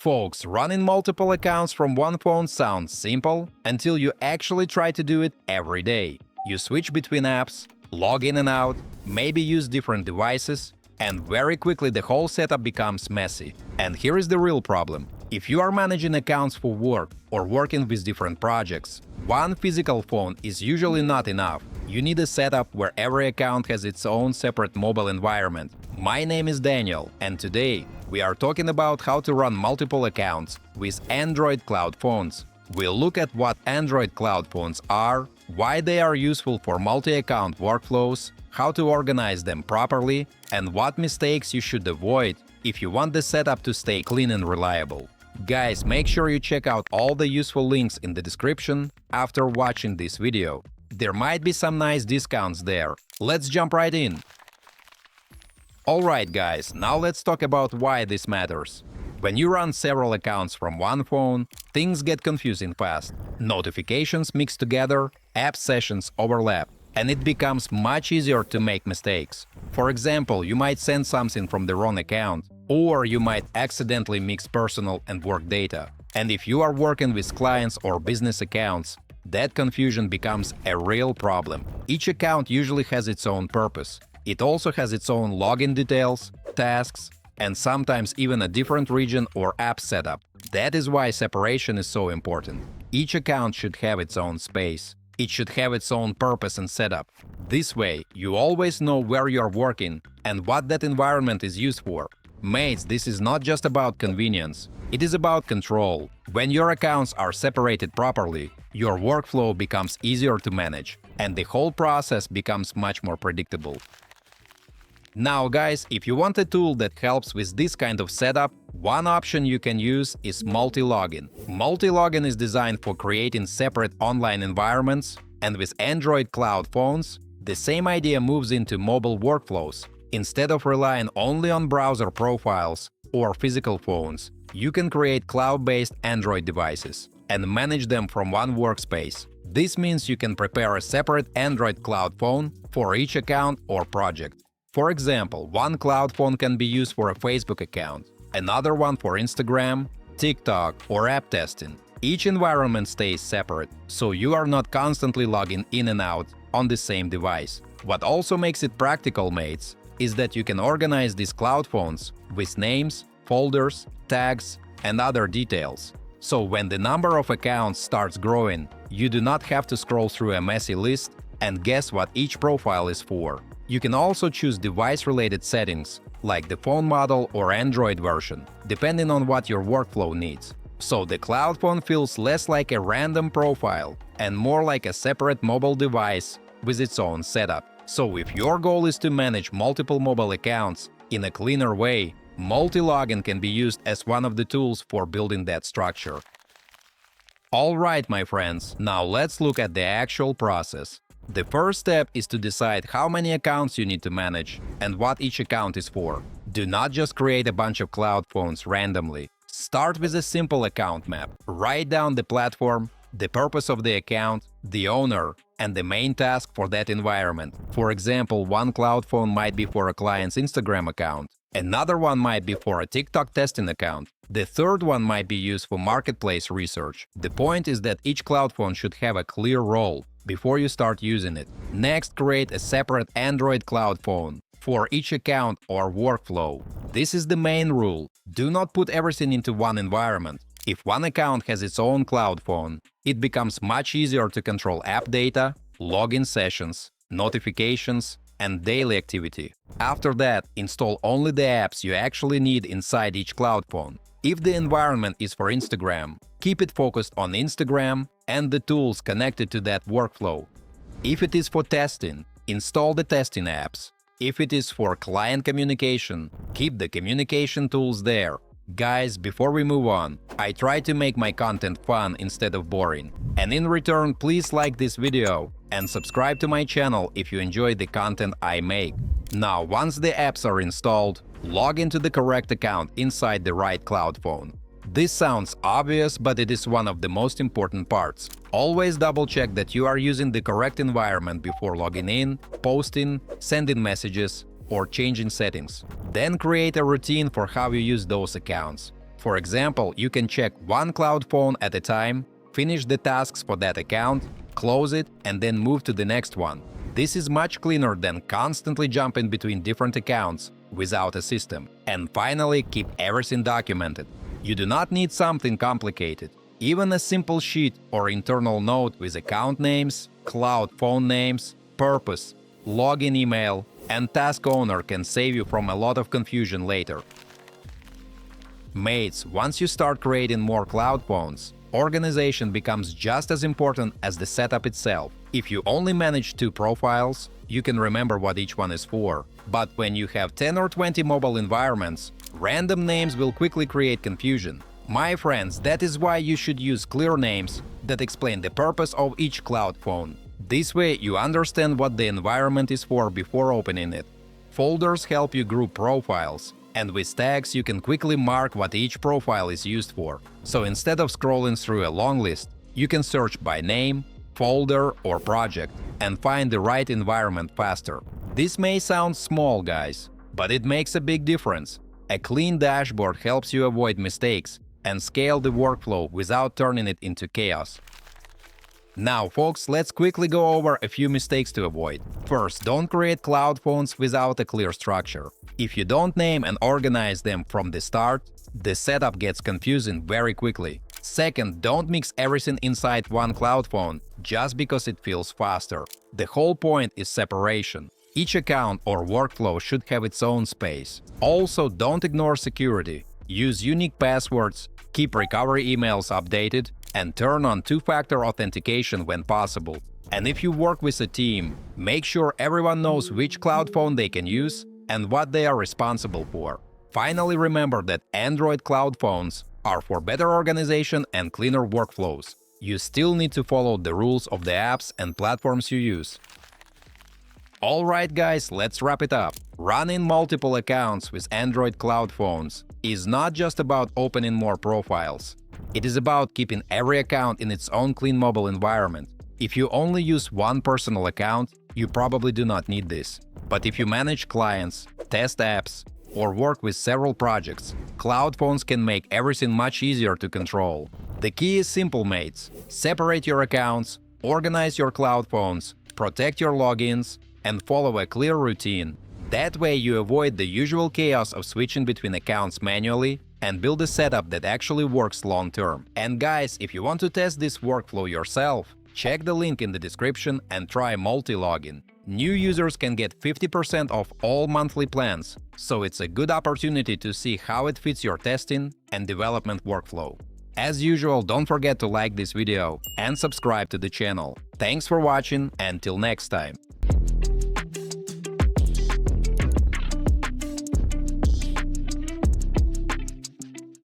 Folks, running multiple accounts from one phone sounds simple until you actually try to do it every day. You switch between apps, log in and out, maybe use different devices, and very quickly the whole setup becomes messy. And here is the real problem. If you are managing accounts for work or working with different projects, one physical phone is usually not enough. You need a setup where every account has its own separate mobile environment. My name is Daniel, and today we are talking about how to run multiple accounts with Android cloud phones. We'll look at what Android cloud phones are, why they are useful for multi-account workflows, how to organize them properly, and what mistakes you should avoid if you want the setup to stay clean and reliable. Guys, make sure you check out all the useful links in the description after watching this video. There might be some nice discounts there. Let's jump right in. Alright guys, now let's talk about why this matters. When you run several accounts from one phone, things get confusing fast. Notifications mix together, app sessions overlap, and it becomes much easier to make mistakes. For example, you might send something from the wrong account, or you might accidentally mix personal and work data. And if you are working with clients or business accounts, that confusion becomes a real problem. Each account usually has its own purpose. It also has its own login details, tasks, and sometimes even a different region or app setup. That is why separation is so important. Each account should have its own space. It should have its own purpose and setup. This way, you always know where you're working and what that environment is used for. Mates, this is not just about convenience. It is about control. When your accounts are separated properly, your workflow becomes easier to manage, and the whole process becomes much more predictable. Now guys, if you want a tool that helps with this kind of setup, one option you can use is Multilogin. Multilogin is designed for creating separate online environments, and with Android cloud phones, the same idea moves into mobile workflows. Instead of relying only on browser profiles or physical phones, you can create cloud-based Android devices and manage them from one workspace. This means you can prepare a separate Android cloud phone for each account or project. For example, one cloud phone can be used for a Facebook account, another one for Instagram, TikTok, or app testing. Each environment stays separate, so you are not constantly logging in and out on the same device. What also makes it practical, mates, is that you can organize these cloud phones with names, folders, tags, and other details. So when the number of accounts starts growing, you do not have to scroll through a messy list and guess what each profile is for. You can also choose device-related settings, like the phone model or Android version, depending on what your workflow needs. So the cloud phone feels less like a random profile and more like a separate mobile device with its own setup. So if your goal is to manage multiple mobile accounts in a cleaner way, Multilogin can be used as one of the tools for building that structure. Alright, my friends, now let's look at the actual process. The first step is to decide how many accounts you need to manage and what each account is for. Do not just create a bunch of cloud phones randomly. Start with a simple account map. Write down the platform, the purpose of the account, the owner, and the main task for that environment. For example, one cloud phone might be for a client's Instagram account, another one might be for a TikTok testing account, the third one might be used for marketplace research. The point is that each cloud phone should have a clear role before you start using it. Next, create a separate Android cloud phone for each account or workflow. This is the main rule. Do not put everything into one environment. If one account has its own cloud phone, it becomes much easier to control app data, login sessions, notifications, and daily activity. After that, install only the apps you actually need inside each cloud phone. If the environment is for Instagram, keep it focused on Instagram and the tools connected to that workflow. If it is for testing, install the testing apps. If it is for client communication, keep the communication tools there. Guys, before we move on, I try to make my content fun instead of boring. And in return, please like this video and subscribe to my channel if you enjoy the content I make. Now, once the apps are installed, log into the correct account inside the right cloud phone. This sounds obvious, but it is one of the most important parts. Always double-check that you are using the correct environment before logging in, posting, sending messages, or changing settings. Then create a routine for how you use those accounts. For example, you can check one cloud phone at a time, finish the tasks for that account, close it, and then move to the next one. This is much cleaner than constantly jumping between different accounts without a system. And finally, keep everything documented. You do not need something complicated. Even a simple sheet or internal note with account names, cloud phone names, purpose, login email, and task owner can save you from a lot of confusion later. Mates, once you start creating more cloud phones, organization becomes just as important as the setup itself. If you only manage 2 profiles, you can remember what each one is for. But when you have 10 or 20 mobile environments, random names will quickly create confusion. My friends, that is why you should use clear names that explain the purpose of each cloud phone. This way you understand what the environment is for before opening it. Folders help you group profiles, and with tags you can quickly mark what each profile is used for. So instead of scrolling through a long list, you can search by name, folder, or project and find the right environment faster. This may sound small, guys, but it makes a big difference. A clean dashboard helps you avoid mistakes and scale the workflow without turning it into chaos. Now, folks, let's quickly go over a few mistakes to avoid. First, don't create cloud phones without a clear structure. If you don't name and organize them from the start, the setup gets confusing very quickly. Second, don't mix everything inside one cloud phone just because it feels faster. The whole point is separation. Each account or workflow should have its own space. Also, don't ignore security. Use unique passwords, keep recovery emails updated, and turn on 2-factor authentication when possible. And if you work with a team, make sure everyone knows which cloud phone they can use and what they are responsible for. Finally, remember that Android cloud phones are for better organization and cleaner workflows. You still need to follow the rules of the apps and platforms you use. Alright guys, let's wrap it up. Running multiple accounts with Android cloud phones is not just about opening more profiles. It is about keeping every account in its own clean mobile environment. If you only use one personal account, you probably do not need this. But if you manage clients, test apps, or work with several projects, cloud phones can make everything much easier to control. The key is simple, mates. Separate your accounts, organize your cloud phones, protect your logins, and follow a clear routine. That way you avoid the usual chaos of switching between accounts manually and build a setup that actually works long term. And guys, if you want to test this workflow yourself, check the link in the description and try Multilogin. New users can get 50% off all monthly plans, so it's a good opportunity to see how it fits your testing and development workflow. As usual, don't forget to like this video and subscribe to the channel. Thanks for watching, and till next time.